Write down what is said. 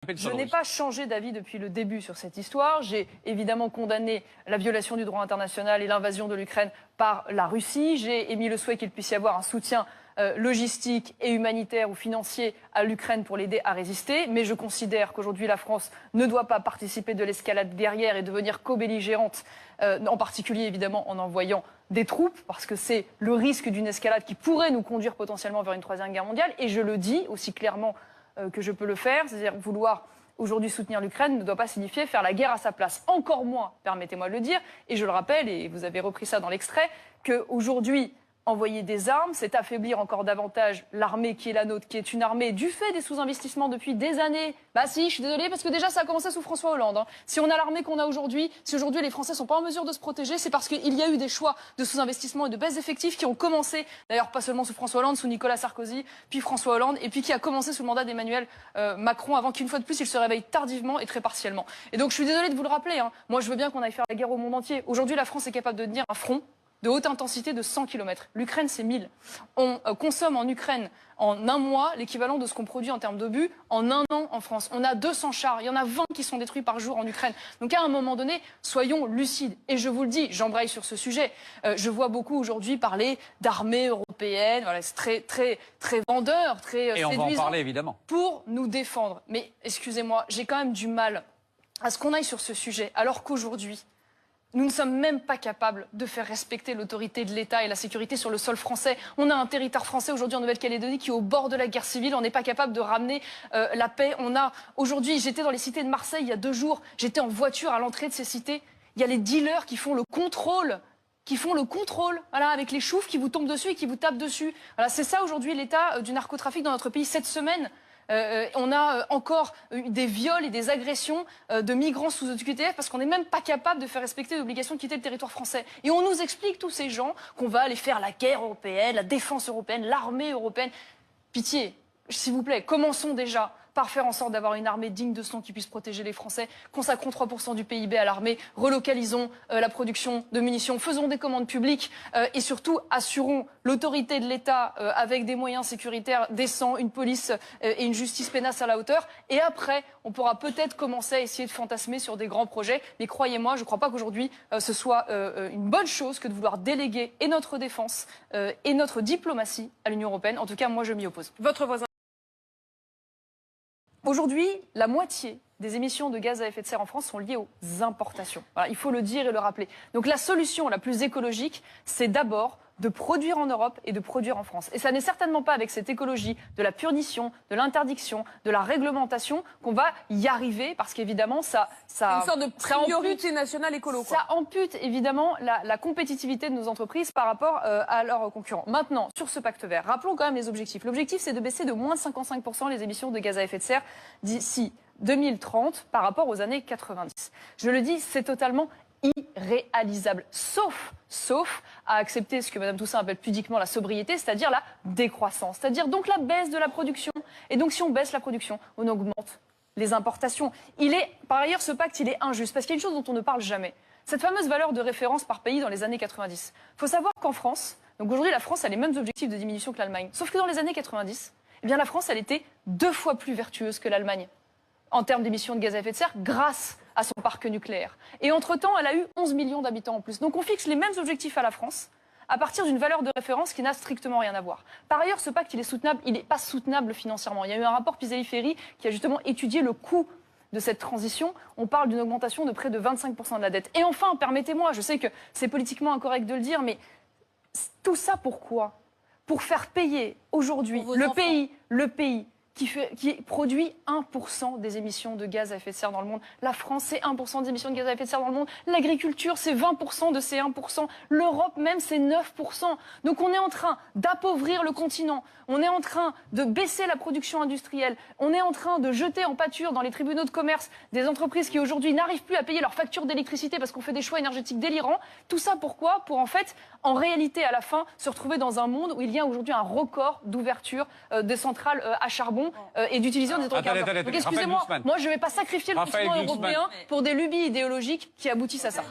Je n'ai pas changé d'avis depuis le début sur cette histoire. J'ai évidemment condamné la violation du droit international et l'invasion de l'Ukraine par la Russie. J'ai émis le souhait qu'il puisse y avoir un soutien logistique et humanitaire ou financier à l'Ukraine pour l'aider à résister. Mais je considère qu'aujourd'hui la France ne doit pas participer de l'escalade guerrière et devenir co-belligérante, en particulier évidemment en envoyant des troupes, parce que c'est le risque d'une escalade qui pourrait nous conduire potentiellement vers une troisième guerre mondiale. Et je le dis aussi clairement que je peux le faire, c'est-à-dire vouloir aujourd'hui soutenir l'Ukraine ne doit pas signifier faire la guerre à sa place. Encore moins, permettez-moi de le dire, et je le rappelle, et vous avez repris ça dans l'extrait, qu'aujourd'hui, envoyer des armes, c'est affaiblir encore davantage l'armée qui est la nôtre, qui est une armée du fait des sous-investissements depuis des années. Bah si, je suis désolée, parce que déjà ça a commencé sous François Hollande. Si on a l'armée qu'on a aujourd'hui, si aujourd'hui les Français sont pas en mesure de se protéger, c'est parce qu'il y a eu des choix de sous-investissement et de baisse d'effectifs qui ont commencé, d'ailleurs pas seulement sous François Hollande, sous Nicolas Sarkozy, puis François Hollande, et puis qui a commencé sous le mandat d'Emmanuel Macron, avant qu'une fois de plus il se réveille tardivement et très partiellement. Et donc je suis désolée de vous le rappeler, moi je veux bien qu'on aille faire la guerre au monde entier. Aujourd'hui la France est capable de tenir un front de haute intensité de 100 km. L'Ukraine, c'est 1000. On consomme en Ukraine, en un mois, l'équivalent de ce qu'on produit en termes d'obus en un an en France. On a 200 chars. Il y en a 20 qui sont détruits par jour en Ukraine. Donc à un moment donné, soyons lucides. Et je vous le dis, j'embraye sur ce sujet. Je vois beaucoup aujourd'hui parler d'armée européenne. Voilà, c'est très vendeur, très séduisant. Et on va en parler, évidemment. Pour nous défendre. Mais excusez-moi, j'ai quand même du mal à ce qu'on aille sur ce sujet, alors qu'aujourd'hui, nous ne sommes même pas capables de faire respecter l'autorité de l'État et la sécurité sur le sol français. On a un territoire français aujourd'hui en Nouvelle-Calédonie qui est au bord de la guerre civile. On n'est pas capable de ramener la paix. Aujourd'hui, j'étais dans les cités de Marseille il y a 2 jours. J'étais en voiture à l'entrée de ces cités. Il y a les dealers qui font le contrôle. Voilà, avec les choufs qui vous tombent dessus et qui vous tapent dessus. Voilà, c'est ça aujourd'hui l'état du narcotrafic dans notre pays cette semaine. On a encore des viols et des agressions de migrants sous OQTF parce qu'on n'est même pas capable de faire respecter l'obligation de quitter le territoire français. Et on nous explique, tous ces gens, qu'on va aller faire la guerre européenne, la défense européenne, l'armée européenne. Pitié, s'il vous plaît, commençons déjà par faire en sorte d'avoir une armée digne de ce nom qui puisse protéger les Français. Consacrons 3% du PIB à l'armée, relocalisons la production de munitions, faisons des commandes publiques et surtout assurons l'autorité de l'État avec des moyens sécuritaires décents, une police et une justice pénale à la hauteur. Et après, on pourra peut-être commencer à essayer de fantasmer sur des grands projets. Mais croyez-moi, je ne crois pas qu'aujourd'hui ce soit une bonne chose que de vouloir déléguer et notre défense et notre diplomatie à l'Union européenne. En tout cas, moi, je m'y oppose. Votre voisin. Aujourd'hui, la moitié des émissions de gaz à effet de serre en France sont liées aux importations. Voilà, il faut le dire et le rappeler. Donc la solution la plus écologique, c'est d'abord de produire en Europe et de produire en France. Et ça n'est certainement pas avec cette écologie de la punition, de l'interdiction, de la réglementation qu'on va y arriver, parce qu'évidemment, ça une sorte de priorité nationale écolo, quoi. Ça ampute évidemment la compétitivité de nos entreprises par rapport à leurs concurrents. Maintenant, sur ce pacte vert, rappelons quand même les objectifs. L'objectif, c'est de baisser de moins 55% les émissions de gaz à effet de serre d'ici 2030 par rapport aux années 90. Je le dis, c'est totalement irréalisable, sauf à accepter ce que Mme Toussaint appelle pudiquement la sobriété, c'est-à-dire la décroissance, c'est-à-dire donc la baisse de la production. Et donc si on baisse la production, on augmente les importations. Par ailleurs, ce pacte, il est injuste, parce qu'il y a une chose dont on ne parle jamais. Cette fameuse valeur de référence par pays dans les années 90. Il faut savoir qu'en France, donc aujourd'hui la France a les mêmes objectifs de diminution que l'Allemagne, sauf que dans les années 90, eh bien la France, elle était 2 fois plus vertueuse que l'Allemagne en termes d'émissions de gaz à effet de serre grâce à son parc nucléaire. Et entre-temps, elle a eu 11 millions d'habitants en plus. Donc on fixe les mêmes objectifs à la France à partir d'une valeur de référence qui n'a strictement rien à voir. Par ailleurs, ce pacte, il est soutenable, il n'est pas soutenable financièrement. Il y a eu un rapport Piselli-Ferry qui a justement étudié le coût de cette transition. On parle d'une augmentation de près de 25% de la dette. Et enfin, permettez-moi, je sais que c'est politiquement incorrect de le dire, mais tout ça pourquoi? Pour faire payer aujourd'hui le pays qui produit 1% des émissions de gaz à effet de serre dans le monde. La France, c'est 1% des émissions de gaz à effet de serre dans le monde. L'agriculture, c'est 20% de ces 1%. L'Europe même, c'est 9%. Donc on est en train d'appauvrir le continent. On est en train de baisser la production industrielle. On est en train de jeter en pâture dans les tribunaux de commerce des entreprises qui aujourd'hui n'arrivent plus à payer leurs factures d'électricité parce qu'on fait des choix énergétiques délirants. Tout ça pourquoi? Pour en fait, en réalité, à la fin, se retrouver dans un monde où il y a aujourd'hui un record d'ouverture des centrales à charbon et d'utilisation des hydrocarbures. Donc excusez-moi, moi je ne vais pas sacrifier le continent européen pour des lubies idéologiques qui aboutissent à ça.